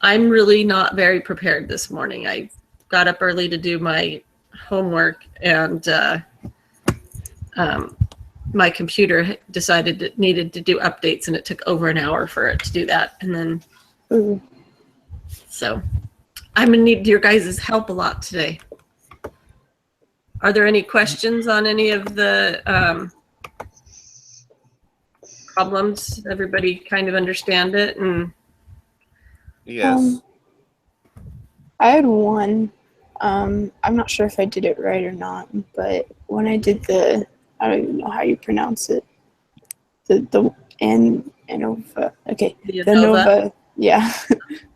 I'm really not very prepared this morning. I got up early to do my homework, and my computer decided it needed to do updates, and it took over an hour for it to do that. And then, so I'm going to need your guys' help a lot today. Are there any questions on any of the problems? Everybody kind of understand it? And Yes. I had one. I'm not sure if I did it right or not, but when I did the, I don't even know how you pronounce it. The ANOVA. Okay. the The NOVA. Yeah.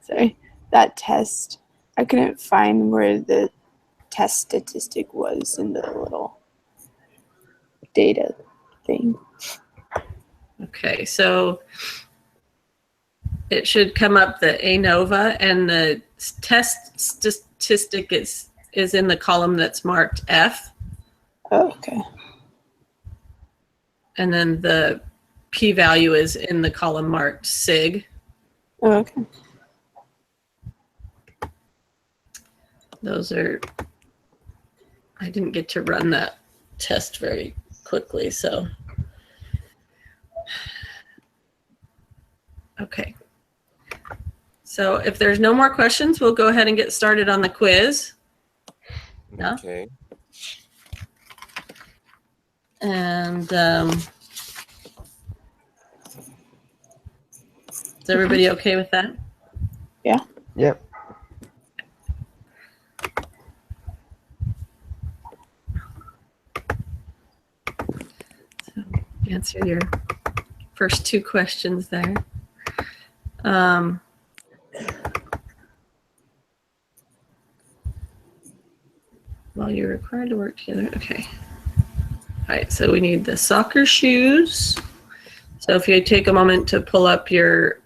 Sorry. That test. I couldn't find where the test statistic was in the little data thing. Okay, so it should come up the ANOVA, and the test statistic is in the column that's marked F. Oh, okay. And then the p-value is in the column marked SIG. Oh, okay. Those are, I didn't get to run that test very quickly, so. Okay. So if there's no more questions, we'll go ahead and get started on the quiz. Yeah. Okay. And is everybody okay with that? Yeah. Yep. So answer your first two questions there. Well, you're required to work together. Okay. All right, so we need the soccer shoes. So if you take a moment to pull up your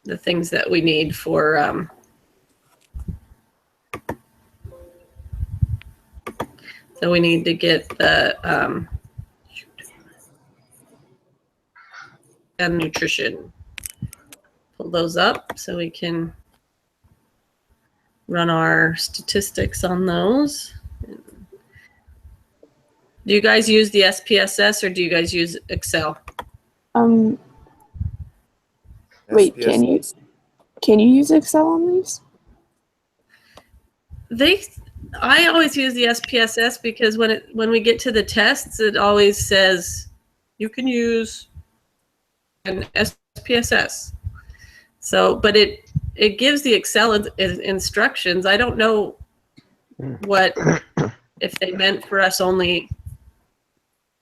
the things that we need for so we need to get the and nutrition. Pull those up so we can run our statistics on those. Do you guys use the SPSS or do you guys use Excel? Wait, SPS. can you use Excel on these? I always use the SPSS because when we get to the tests, it always says you can use an SPSS. So, but it gives the Excel instructions. I don't know what if they meant for us only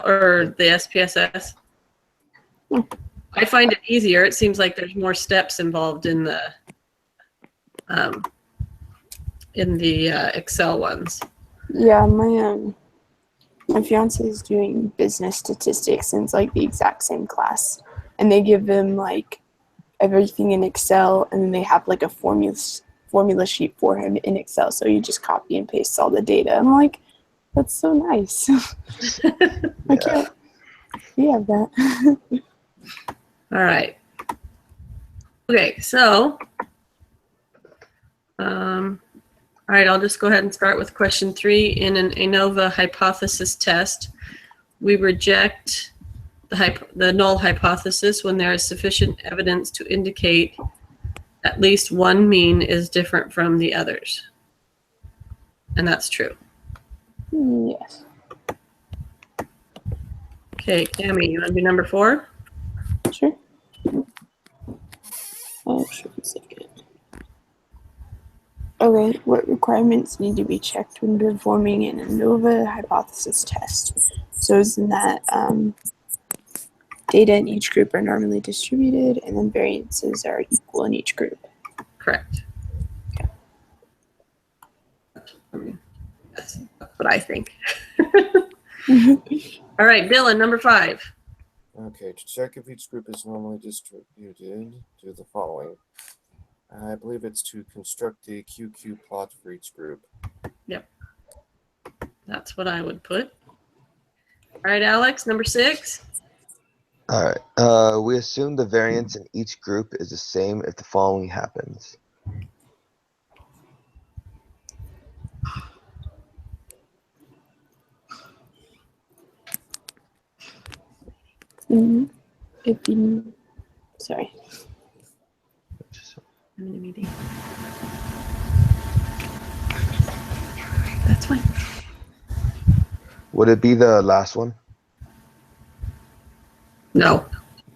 or the SPSS. I find it easier. It seems like there's more steps involved in the Excel ones. Yeah, my fiance is doing business statistics, and it's like the exact same class, and they give them like everything in Excel, and then they have like a formula sheet for him in Excel, so you just copy and paste all the data. I'm like, that's so nice. I can't. We have that. All right. Okay, so all right, I'll just go ahead and start with question 3. In an ANOVA hypothesis test, we reject the null hypothesis when there is sufficient evidence to indicate at least one mean is different from the others. And that's true. Yes. Okay, Cammie, you want to be number 4? Sure. Oh, sure. A second. Okay, what requirements need to be checked when performing an ANOVA hypothesis test? So isn't that data in each group are normally distributed, and then variances are equal in each group? Correct. That's what I think. All right, Dylan, number 5. Okay, to check if each group is normally distributed, do the following. I believe it's to construct a QQ plot for each group. Yep. That's what I would put. All right, Alex, number 6. All right. We assume the variance in each group is the same if the following happens. If you, sorry. I'm in a meeting. That's fine. Would it be the last one? No.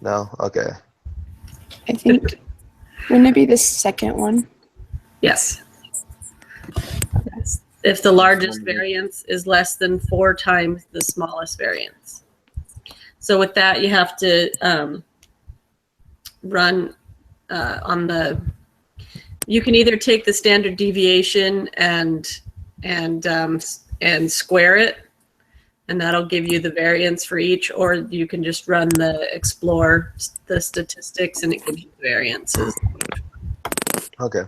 No? Okay. I think, wouldn't it be the second one? Yes. If the largest variance is less than 4 times the smallest variance. So with that, you have to run on the. You can either take the standard deviation and square it, and that'll give you the variance for each, or you can just run explore the statistics and it gives you the variances. Okay.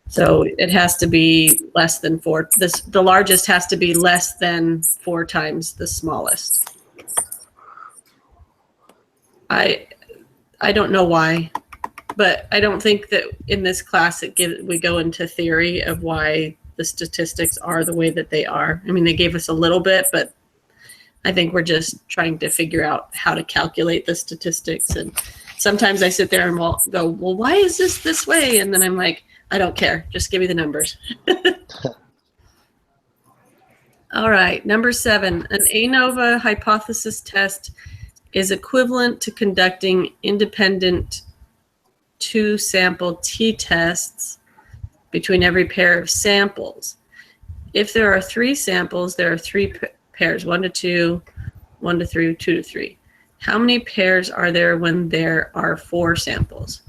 So it has to be less than 4. The largest has to be less than 4 times the smallest. I don't know why, but I don't think that in this class we go into theory of why the statistics are the way that they are. I mean, they gave us a little bit, but I think we're just trying to figure out how to calculate the statistics. And sometimes I sit there and go, well, why is this way? And then I'm like, I don't care. Just give me the numbers. All right. Number 7, an ANOVA hypothesis test is equivalent to conducting independent 2-sample t-tests between every pair of samples. If there are 3 samples, there are 3 pairs, 1 to 2, 1 to 3, 2 to 3. How many pairs are there when there are 4 samples?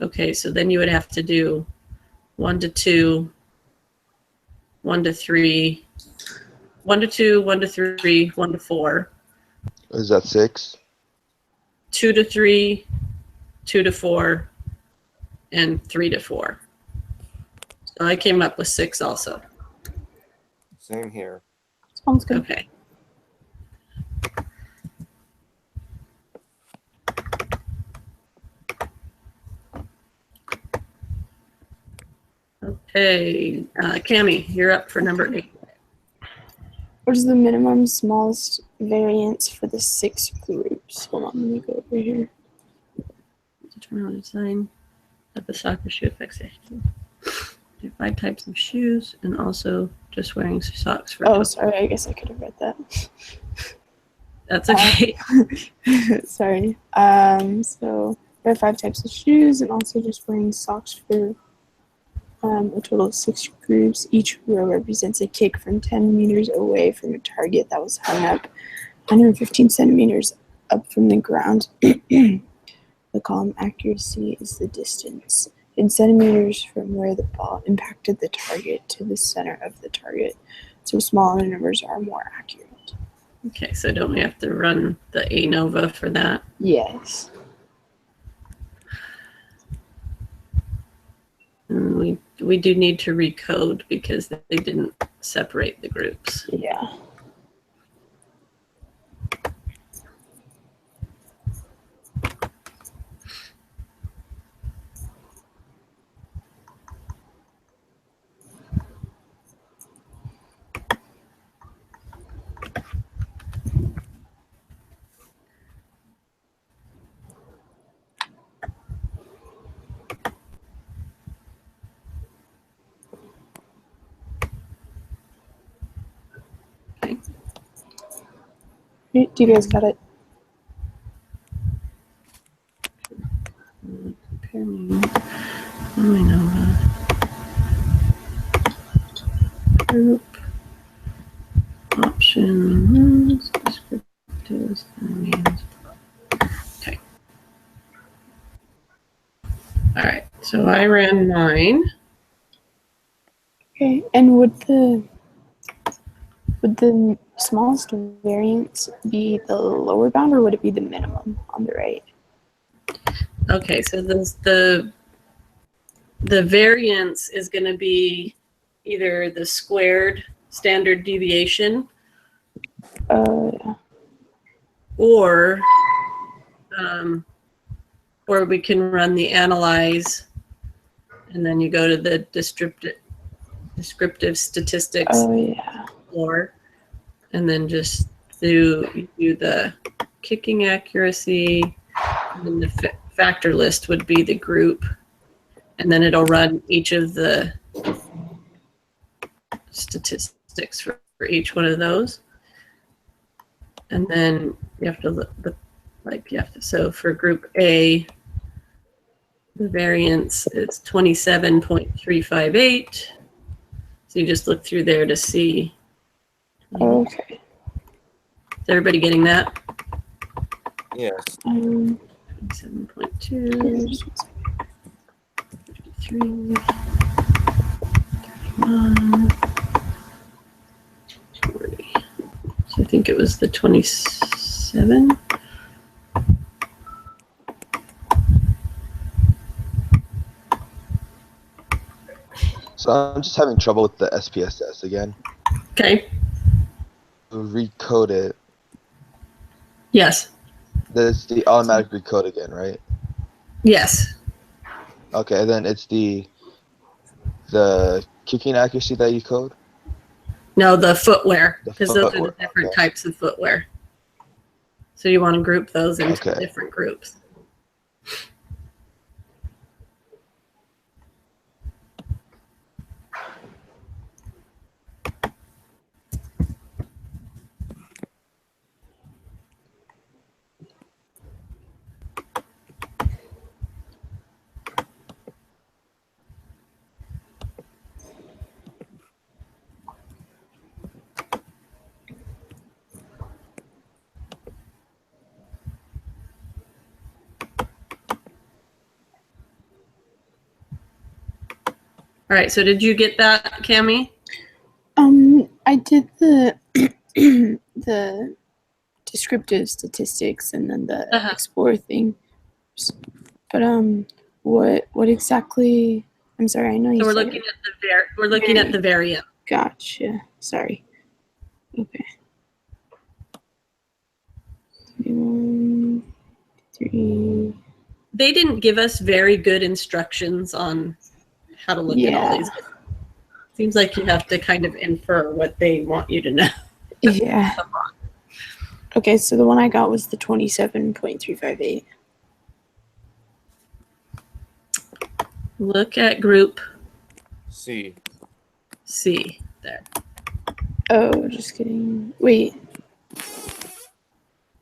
Okay, so then you would have to do 1 to 2, 1 to 3, 1 to 2, 1 to 3, 1 to 4. Is that 6? 2 to 3, 2 to 4, and 3 to 4. So I came up with 6 also. Same here. Sounds good. Okay. Okay, Cammie, you're up for number 8. What is the minimum smallest variance for the 6 groups? Hold on, let me go over here. Determine the design of the soccer shoe affects it. There are 5 types of shoes, and also just wearing socks for. Oh, sorry. I guess I could have read that. That's okay. Sorry. So there are 5 types of shoes, and also just wearing socks for a total of 6 groups. Each row represents a kick from 10 meters away from a target that was hung up 115 centimeters up from the ground. The column accuracy is the distance in centimeters from where the ball impacted the target to the center of the target. So smaller numbers are more accurate. Okay, so don't we have to run the ANOVA for that? Yes. And we do need to recode because they didn't separate the groups. Yeah. Okay. Do you guys got it? Compare me. ANOVA. Group. Options. Descriptives. Names. Okay. All right. So I ran mine. Okay. And would the smallest variance be the lower bound, or would it be the minimum on the right? Okay, so the variance is going to be either the squared standard deviation Yeah. or or we can run the analyze, and then you go to the descriptive statistics Oh yeah. floor, and then just do the kicking accuracy, and then the factor list would be the group, and then it'll run each of the statistics for each one of those. And then you have to look, so for group A, the variance is 27.358. So you just look through there to see. Okay. Is everybody getting that? Yes. 27.2, 53, 31, 40. So I think it was the 27. So I'm just having trouble with the SPSS again. Okay. Recode it. Yes. That's the automatic recode again, right? Yes. Okay, then it's the kicking accuracy that you code? No, the footwear, The because those are the footwear, different okay. types of footwear. So you want to group those into Okay. different groups. All right, so did you get that, Cami? I did the the descriptive statistics and then the explore thing. But what exactly? I'm sorry, I know you So we're said looking at the variant. Gotcha. Sorry. Okay. 21, 3. They didn't give us very good instructions on how to look at all Yeah. these. Seems like you have to kind of infer what they want you to know. Yeah. Okay, so the one I got was the 27.358. Look at group C. C there. Oh, just kidding. Wait.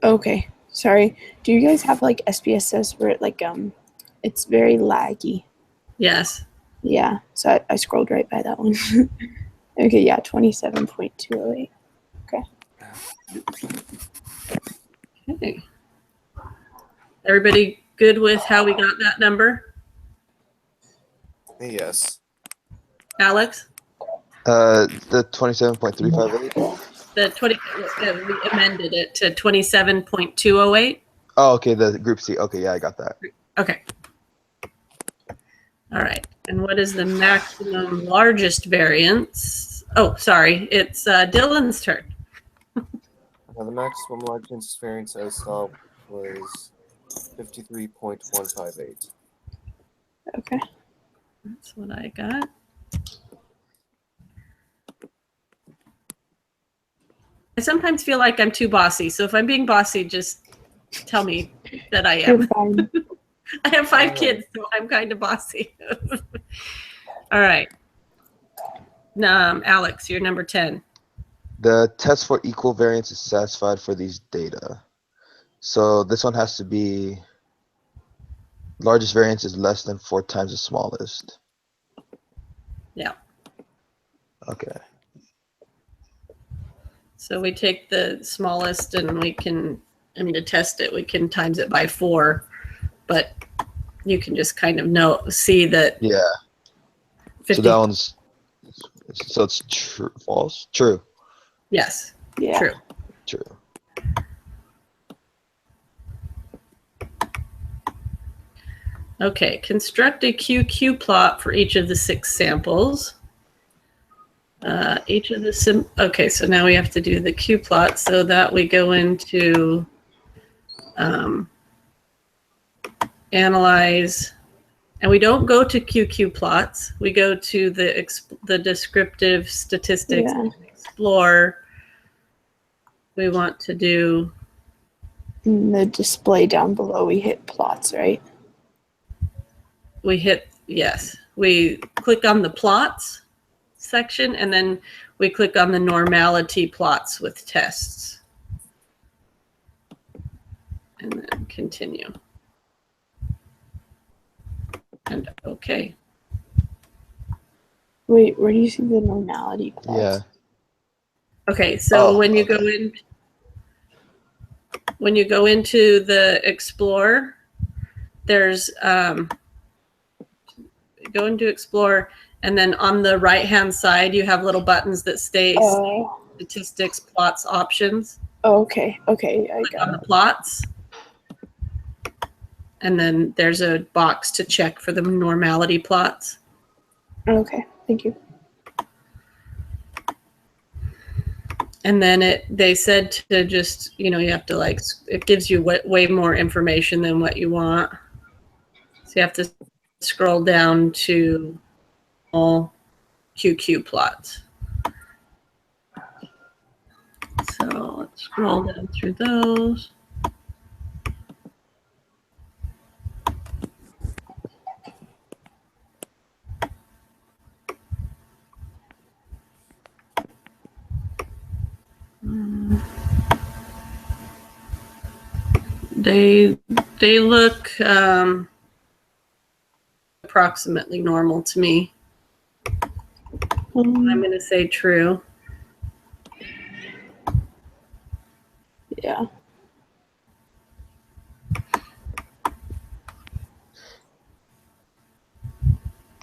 Okay, sorry. Do you guys have like SPSS where it it's very laggy? Yes. Yeah, so I scrolled right by that one. Okay, yeah, 27.208. Okay. Everybody good with how we got that number? Yes. Alex? The 27.358? The 20, we amended it to 27.208. Oh, okay, the group C. Okay, yeah, I got that. Okay. All right. And what is the maximum largest variance? Oh, sorry. It's Dylan's turn. The maximum large variance I saw was 53.158. Okay. That's what I got. I sometimes feel like I'm too bossy. So if I'm being bossy, just tell me that I You're am. fine. I have 5 kids, so I'm kind of bossy. All right. Alex, you're number 10. The test for equal variance is satisfied for these data. So this one has to be largest variance is less than 4 times the smallest. Yeah. Okay. So we take the smallest and we can, to test it, we can times it by 4, but you can just kind of see that. Yeah. 50, so that one's, so it's true, false? True. Yes. Yeah. True. True. Okay, construct a QQ plot for each of the 6 samples. Okay, so now we have to do the Q plot so that we go into analyze, and we don't go to QQ plots. We go to the descriptive statistics Yeah. explore. We want to do In the display down below, we hit plots, right? yes. We click on the plots section, and then we click on the normality plots with tests. And then continue. And okay. Wait, where do you see the normality plots? Yeah. Okay, so Oh, when you okay. go into the Explore, there's go into Explore, and then on the right hand side you have little buttons that say Oh, statistics, plots, options. okay, okay, I Click got on the it. plots, and then there's a box to check for the normality plots. Okay, thank you. And then they said to just, you have to it gives you way more information than what you want. So you have to scroll down to all QQ plots. So let's scroll down through those. They look approximately normal to me. I'm going to say true. Yeah.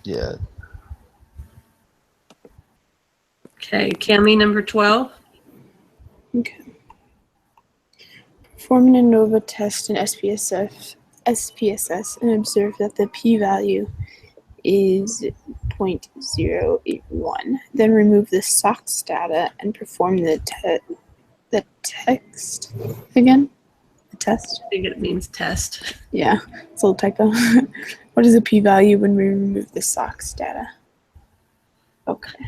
Yeah. Okay, Cami number 12. Okay. Perform an ANOVA test in SPSS and observe that the p-value is 0.081. Then remove the SOX data and perform the text again. The test. I think it means test. Yeah, it's a little typo. What is the p-value when we remove the SOX data? Okay.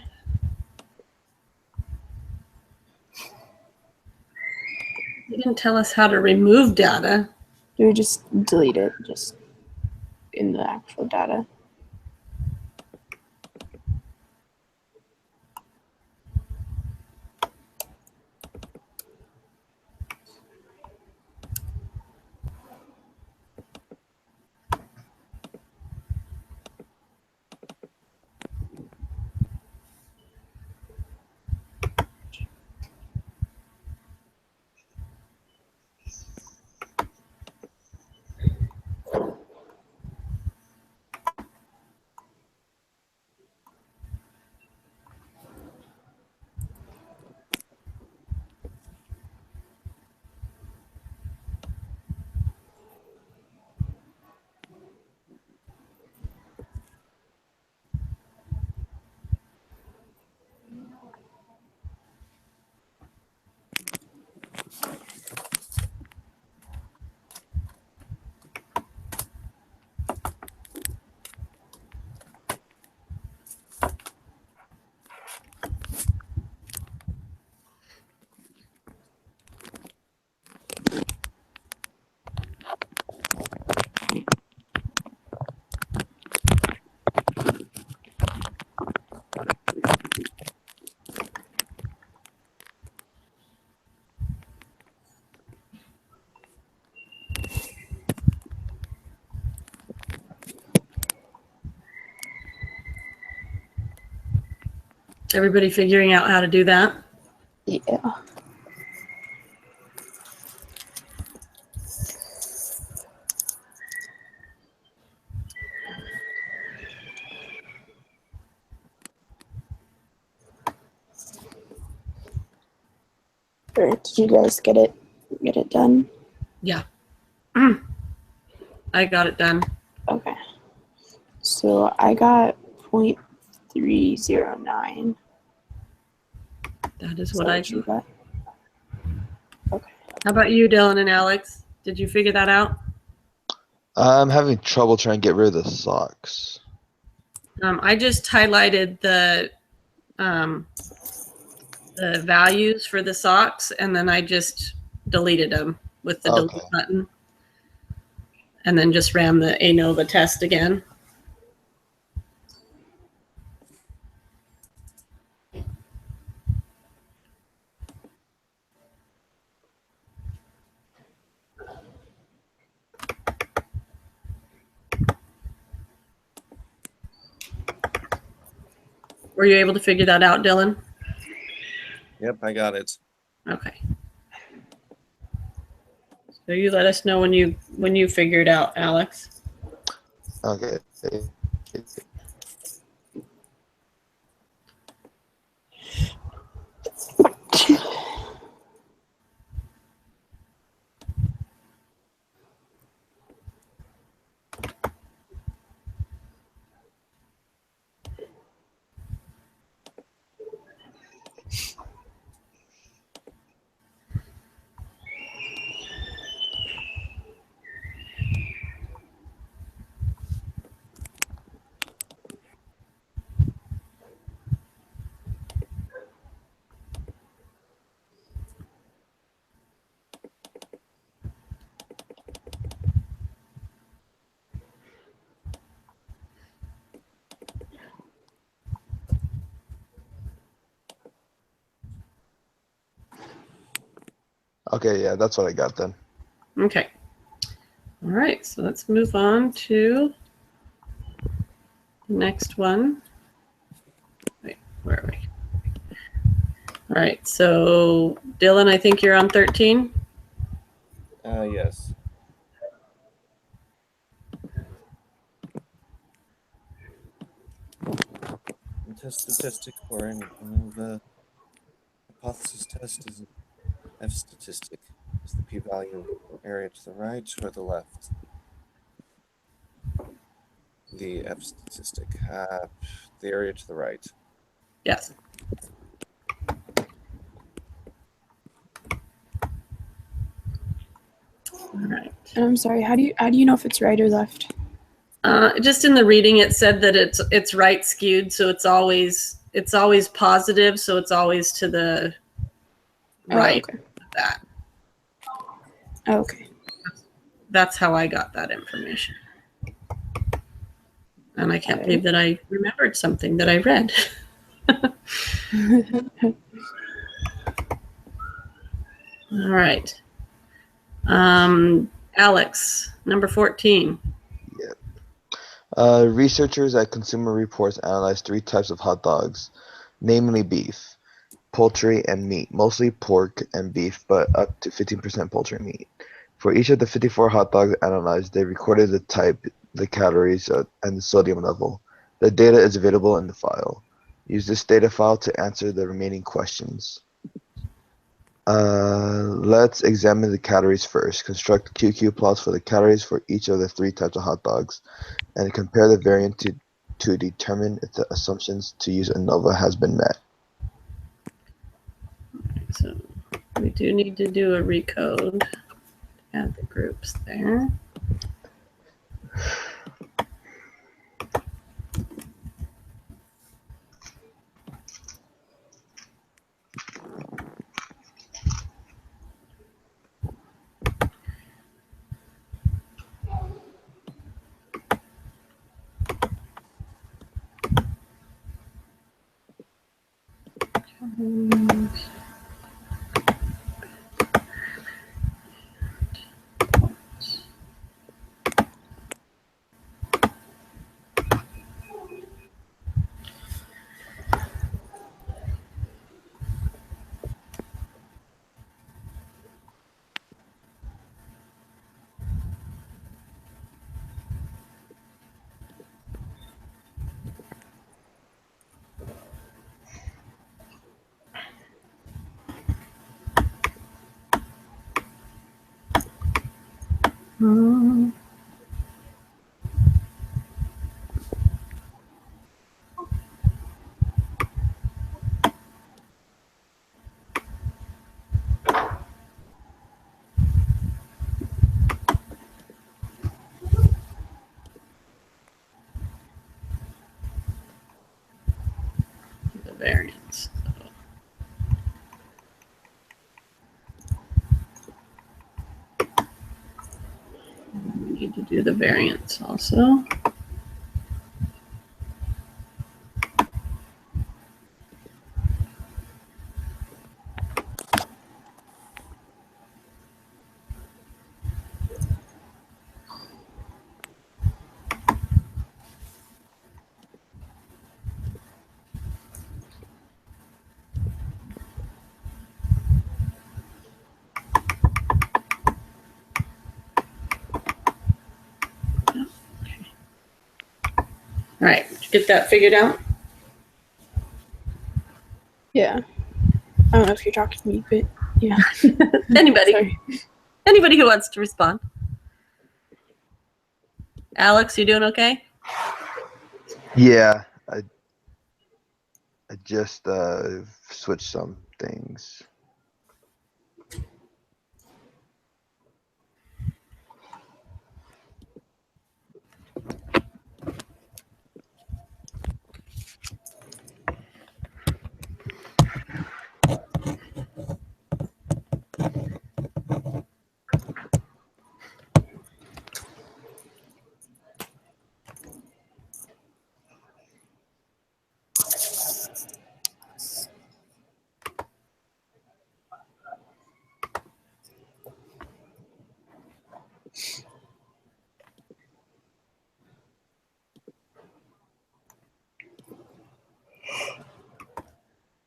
They didn't tell us how to remove data. Do we just delete it just in the actual data? Everybody figuring out how to do that? Yeah. Or did you guys get it done? Yeah. I got it done. Okay. So I got 0.309. That is Is what that I what you got? Okay. How about you, Dylan and Alex? Did you figure that out? I'm having trouble trying to get rid of the socks. I just highlighted the values for the socks, and then I just deleted them with the Okay. delete button, and then just ran the ANOVA test again. Were you able to figure that out, Dylan? Yep, I got it. Okay. So you let us know when you figure it out, Alex. Okay. Okay, yeah, that's what I got then. Okay. All right, so let's move on to the next one. Wait, where are we? All right, so Dylan, I think you're on 13. Yes. The test statistic for an ANOVA hypothesis test is an F statistic. Is the p-value area to the right or the left? The F statistic. The area to the right. Yes. All right. And I'm sorry, how do you know if it's right or left? Just in the reading, it said that it's right skewed, so it's always positive, so it's always to the right. Oh, okay. Of that. Oh, okay. That's how I got that information. And I can't believe that I remembered something that I read. All right. Alex, number 14. Researchers at Consumer Reports analyzed 3 types of hot dogs, namely beef, poultry, and meat, mostly pork and beef, but up to 15% poultry and meat. For each of the 54 hot dogs analyzed, they recorded the type, the calories, and the sodium level. The data is available in the file. Use this data file to answer the remaining questions. Let's examine the calories first. Construct QQ plots for the calories for each of the 3 types of hot dogs, and compare the variant to determine if the assumptions to use ANOVA has been met. So we do need to do a recode. Add the groups there. variance. We need to do the variance also. All right, did you get that figured out? Yeah. I don't know if you're talking to me, but yeah. Anybody? Sorry. Anybody who wants to respond? Alex, you doing okay? Yeah, I just switched some things.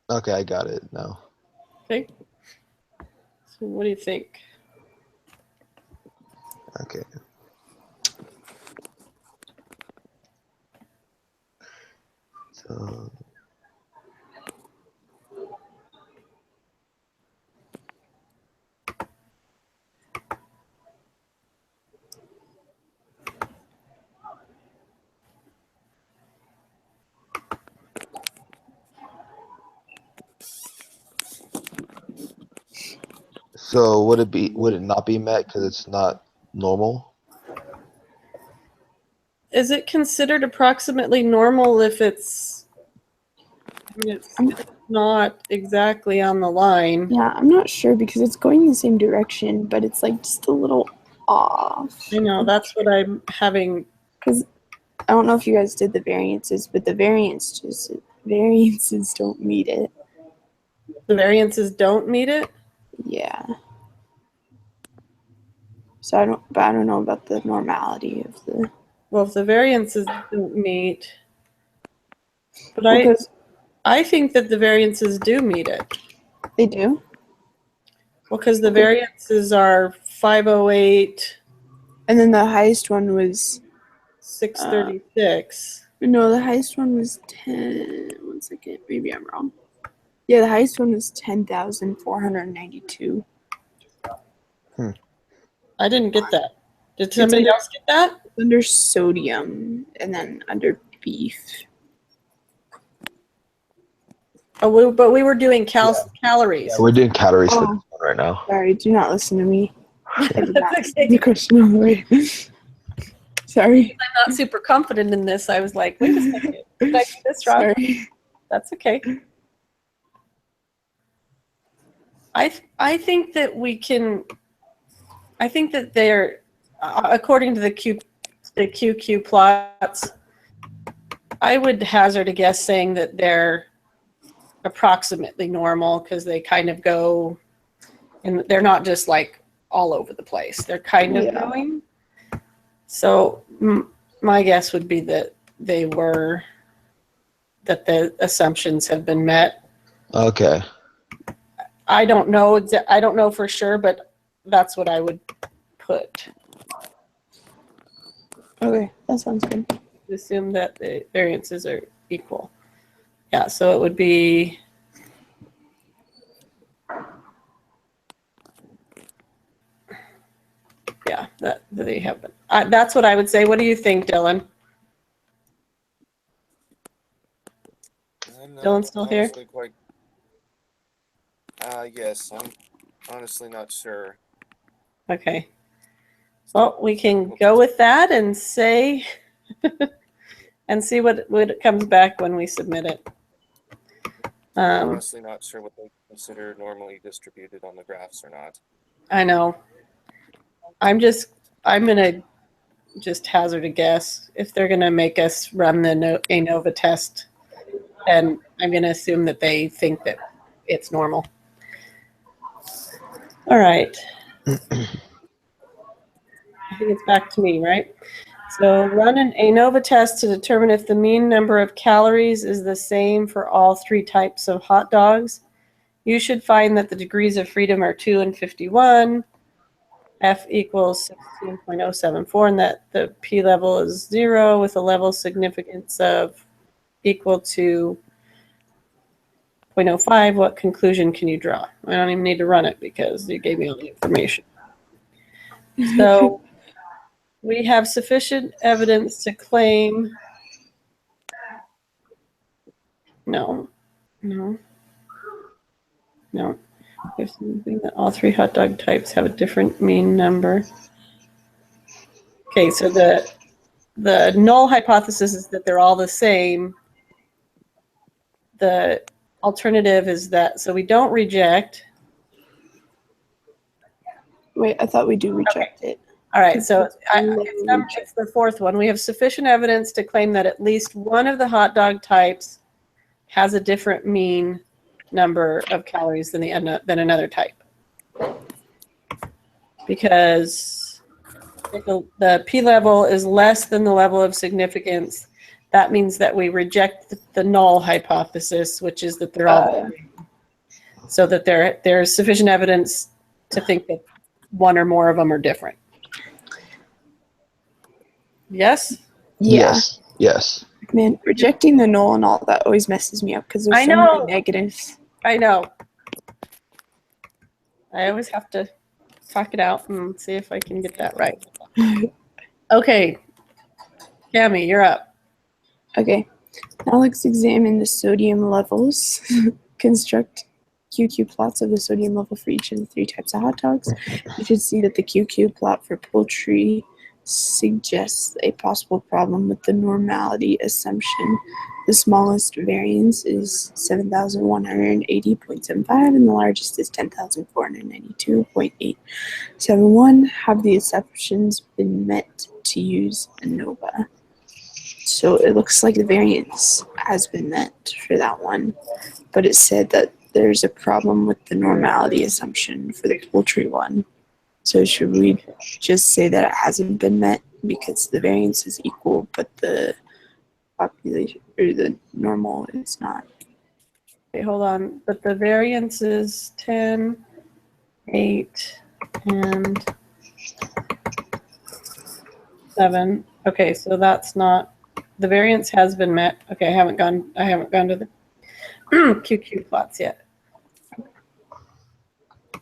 Okay, I got it now. Okay. So what do you think? Okay. So would it not be met because it's not normal? Is it considered approximately normal if it's, I mean, it's not exactly on the line? Yeah, I'm not sure because it's going the same direction, but it's like just a little off. I know, that's what I'm having. Because I don't know if you guys did the variances, but the variances don't meet it. The variances don't meet it? Yeah. So I don't know about the normality of the. Well, if the variances don't meet, but Because I think that the variances do meet it. they do. Well, because the variances are 508, And then the highest one was 636. no, the highest one was 10. 1 second, maybe I'm wrong. Yeah, the highest one was 10,492. I didn't get that. Did It's somebody under- else get that? Under sodium and then under beef. Oh, but we were doing calories. Yeah, we're doing calories for Oh. this one right now. Sorry, do not listen to me. I did not That's see okay. the question all the way. Sorry. I'm not super confident in this. I was like, wait a second. Did I do this wrong? Sorry. That's okay. I think that we can. I think that they're according to the QQ plots. I would hazard a guess saying that they're approximately normal because they kind of go, and they're not just like all over the place. They're kind of going. So my guess would be that that the assumptions have been met. Okay. I don't know I don't know for sure, but that's what I would put. Okay, that sounds good. Assume that the variances are equal. Yeah, so it would be that they have. That's what I would say. What do you think, Dylan? I'm Dylan's still here? honestly quite. Yes, I'm honestly not sure. Okay. Well, we can go with that and say, and see what comes back when we submit it. I'm Um, honestly not sure what they consider normally distributed on the graphs or not. I know. I'm gonna just hazard a guess. If they're gonna make us run the ANOVA test, and I'm gonna assume that they think that it's normal. All right. I think it's back to me, right? So run an ANOVA test to determine if the mean number of calories is the same for all 3 types of hot dogs. You should find that the degrees of freedom are 2 and 51. F equals 16.074, and that the P level is 0 with a level significance of equal to 0.05. What conclusion can you draw? I don't even need to run it because you gave me all the information. So we have sufficient evidence to claim. No. There's something that all 3 hot dog types have a different mean number. Okay, so the null hypothesis is that they're all the same. The alternative is that, so we don't reject. Wait, I thought we do reject it. All right, so it's the 4th one. We have sufficient evidence to claim that at least one of the hot dog types has a different mean number of calories than another type. Because if the P level is less than the level of significance, that means that we reject the null hypothesis, which is that they're all so that there's sufficient evidence to think that one or more of them are different. Yes? Yeah. Yes. Man, rejecting the null and all that always messes me up because there's so many negatives. I know. I always have to talk it out and see if I can get that right. Okay. Cami, you're up. Okay. Now let's examine the sodium levels. Construct QQ plots of the sodium level for each of the 3 types of hot dogs. You should see that the QQ plot for poultry suggests a possible problem with the normality assumption. The smallest variance is 7,180.75 and the largest is 10,492.871. Have the assumptions been met to use ANOVA? So it looks like the variance has been met for that one, but it said that there's a problem with the normality assumption for the poultry one. So should we just say that it hasn't been met because the variance is equal, but the population or the normal is not? Okay, hold on. But the variance is 10, 8, and 7. Okay, so that's not, the variance has been met. Okay, I haven't gone to the QQ plots yet.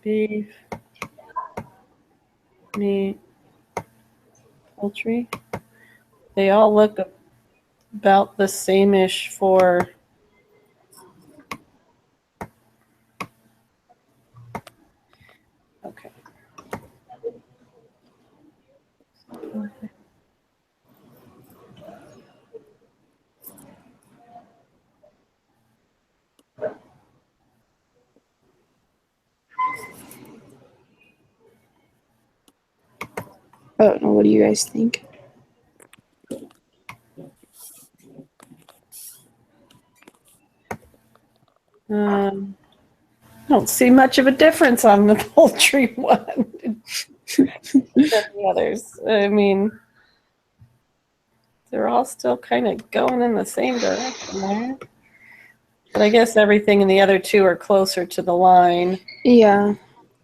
Beef, meat, poultry. They all look about the same-ish for okay. I don't know. What do you guys think? I don't see much of a difference on the poultry one than the others. I mean, they're all still kind of going in the same direction there. But I guess everything in the other 2 are closer to the line. Yeah.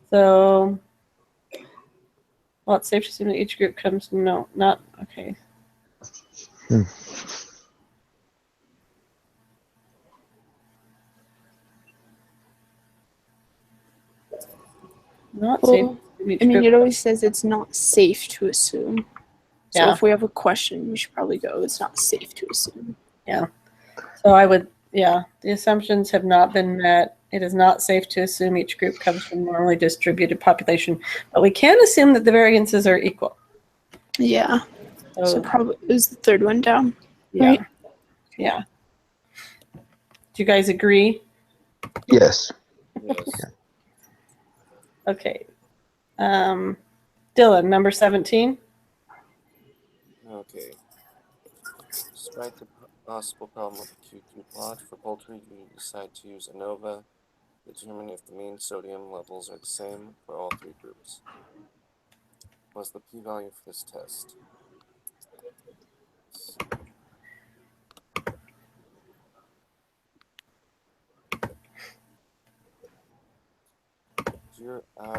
So, well, it's safe to assume that each group comes, no, not, okay. Not safe. Well, I mean, it always says it's not safe to assume. So Yeah. if we have a question, we should probably go, it's not safe to assume. Yeah. So I would, yeah, the assumptions have not been met. It is not safe to assume each group comes from normally distributed population, but we can assume that the variances are equal. Yeah. So probably it was the 3rd one down. Yeah. Right? Yeah. Do you guys agree? Yes. Yes. Okay. Dylan, number 17. Okay. Despite the possible problem with the QQ plot for poultry, you decide to use ANOVA. Determine if the mean sodium levels are the same for all three groups. What's the p-value for this test?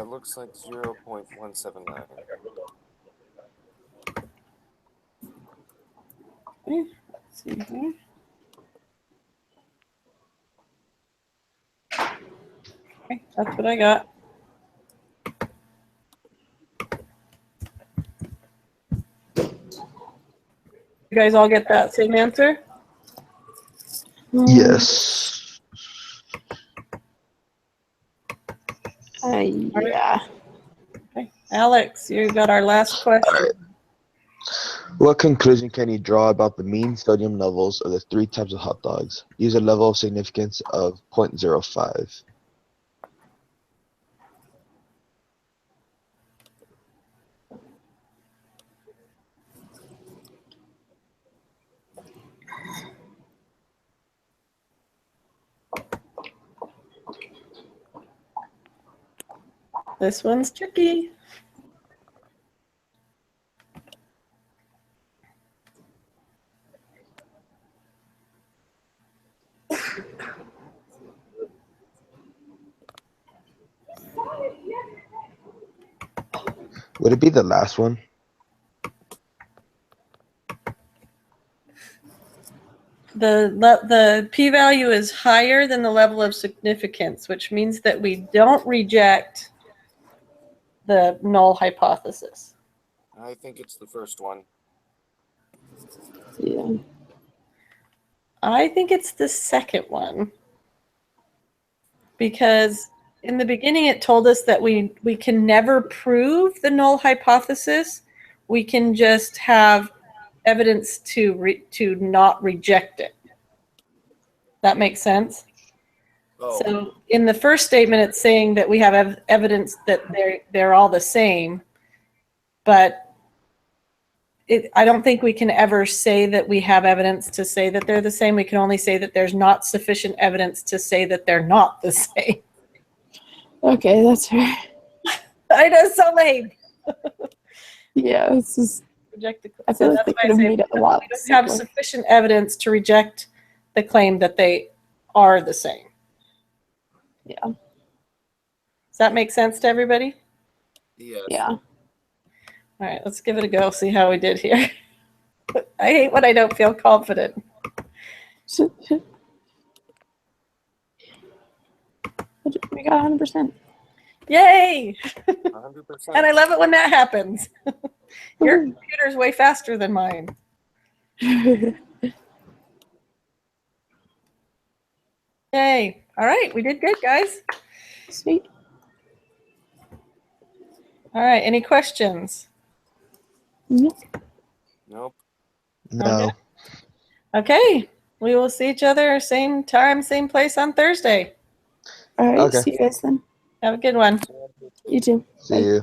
Looks like 0.179. Okay, let's see here. Okay, that's what I got. You guys all get that same answer? Yes. Yeah. Okay. Alex, you got our last question. What conclusion can you draw about the mean sodium levels of the three types of hot dogs? Use a level of significance of 0.05. This one's tricky. Would it be the last one? The p-value is higher than the level of significance, which means that we don't reject the null hypothesis. I think it's the first one. Yeah. I think it's the second one, because in the beginning it told us that we can never prove the null hypothesis. We can just have evidence to not reject it. That makes sense? Oh, So in the first statement, it's saying that we have evidence that they're all the same, but I don't think we can ever say that we have evidence to say that they're the same. We can only say that there's not sufficient evidence to say that they're not the same. Okay, that's fair. I know, so lame. Yeah, this is. Reject the claim. I feel like That's they why I could have say made it a lot we don't have simpler. sufficient evidence to reject the claim that they are the same. Yeah. Does that make sense to everybody? yes. Yeah. All right, let's give it a go, see how we did here. I hate when I don't feel confident. We got 100%. Yay! 100%. And I love it when that happens. Your computer's way faster than mine. Yay. All right, we did good, guys. Sweet. All right, any questions? Yep. Nope. No. Okay, we will see each other same time, same place on Thursday. All right. Okay. See you guys then. Have a good one. You too. See you.